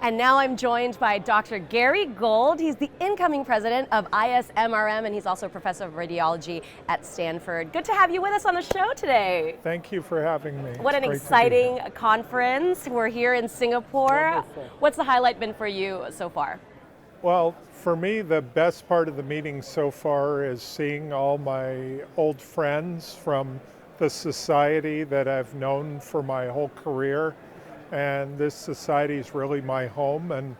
And now I'm joined by Dr. Garry Gold. He's the incoming president of ISMRM, and he's also a professor of radiology at Stanford. Good to have you with us on the show today. Thank you for having me. What an exciting conference. We're here in Singapore. Wonderful. What's the highlight been for you so far? Well, for me, the best part of the meeting so far is seeing all my old friends from the society that I've known for my whole career. And this society is really my home, and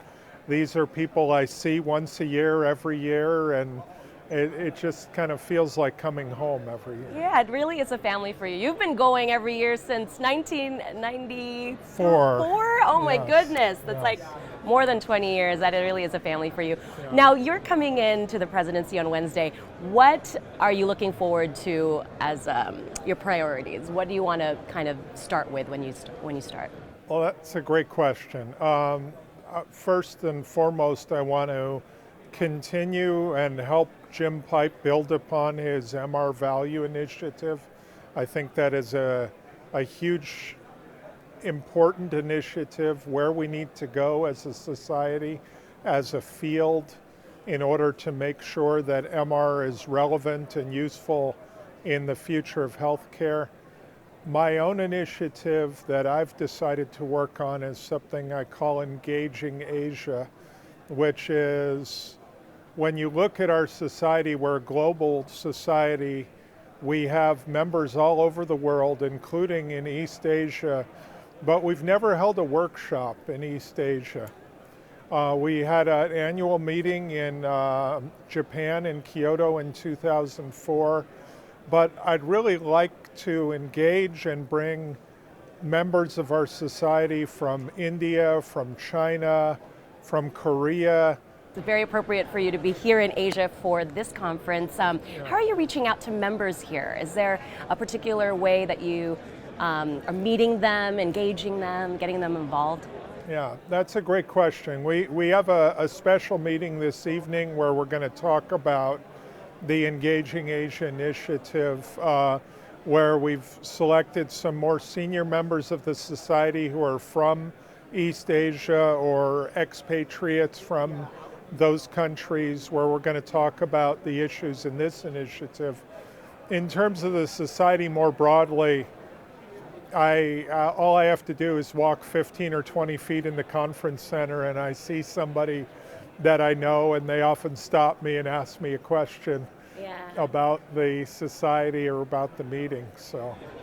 these are people I see once a year, every year, and it just kind of feels like coming home every year. Yeah, it really is a family for you. You've been going every year since 1994? Oh my goodness, that's like more than 20 years. That it really is a family for you. Yeah. Now you're coming into the presidency on Wednesday. What are you looking forward to as your priorities? What do you want to kind of start with when you start? Well, that's a great question. First and foremost, I want to continue and help Jim Pipe build upon his MR Value initiative. I think that is a huge, important initiative where we need to go as a society, as a field, in order to make sure that MR is relevant and useful in the future of healthcare. My own initiative that I've decided to work on is something I call Engaging Asia, which is when you look at our society, we're a global society. We have members all over the world, including in East Asia, but we've never held a workshop in East Asia. We had an annual meeting in Japan, in Kyoto in 2004. But I'd really like to engage and bring members of our society from India, from China, from Korea. It's very appropriate for you to be here in Asia for this conference. How are you reaching out to members here? Is there a particular way that you are meeting them, engaging them, getting them involved? Yeah, that's a great question. We have a special meeting this evening where we're going to talk about the Engaging Asia initiative, where we've selected some more senior members of the society who are from East Asia or expatriates from those countries, where we're going to talk about the issues in this initiative. In terms of the society more broadly, all I have to do is walk 15 or 20 feet in the conference center and I see somebody that I know, and they often stop me and ask me a question about the society or about the meeting.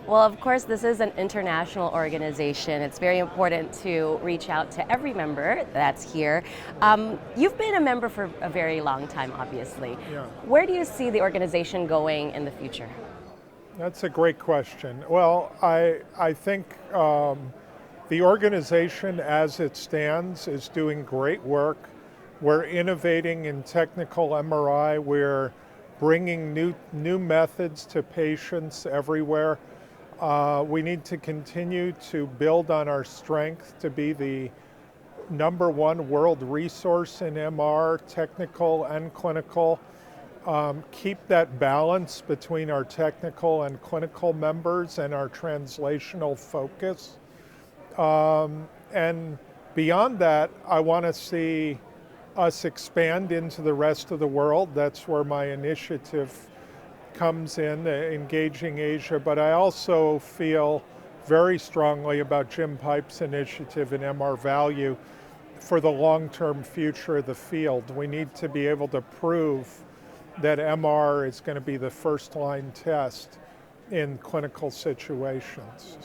Well, of course, this is an international organization. It's very important to reach out to every member that's here. You've been a member for a very long time, obviously. Yeah. Where do you see the organization going in the future? That's a great question. Well, I think the organization as it stands is doing great work. We're innovating in technical MRI. We're bringing new methods to patients everywhere. We need to continue to build on our strength to be the #1 world resource in MR, technical and clinical. Keep that balance between our technical and clinical members and our translational focus. And beyond that, I want to see us expand into the rest of the world. That's where my initiative comes in, Engaging Asia. But I also feel very strongly about Jim Pipe's initiative in MR Value for the long-term future of the field. We need to be able to prove that MR is going to be the first-line test in clinical situations.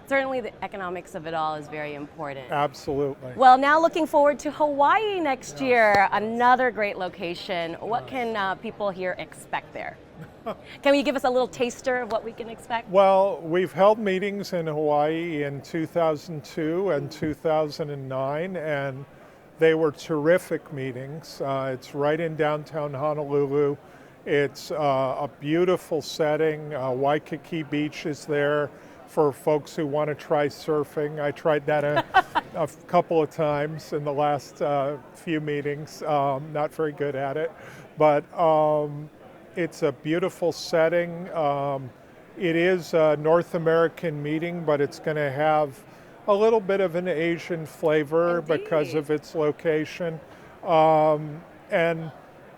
Certainly the economics of it all is very important. Absolutely. Well, now looking forward to Hawaii next year, another great location. What can people here expect there? Can you give us a little taster of what we can expect? Well, we've held meetings in Hawaii in 2002 and 2009, and they were terrific meetings. It's right in downtown Honolulu. It's a beautiful setting. Waikiki Beach is there for folks who want to try surfing. I tried that a couple of times in the last few meetings. Not very good at it, but it's a beautiful setting. It is a North American meeting, but it's going to have a little bit of an Asian flavor because of its location. And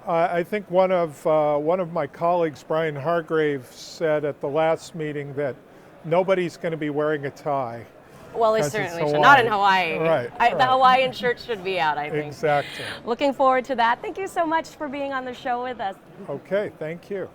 I think one of my colleagues, Brian Hargrave, said at the last meeting that nobody's going to be wearing a tie. Well, they certainly should. Not in Hawaii. Right. The Hawaiian shirt should be out, I think. Exactly. Looking forward to that. Thank you so much for being on the show with us. Okay, thank you.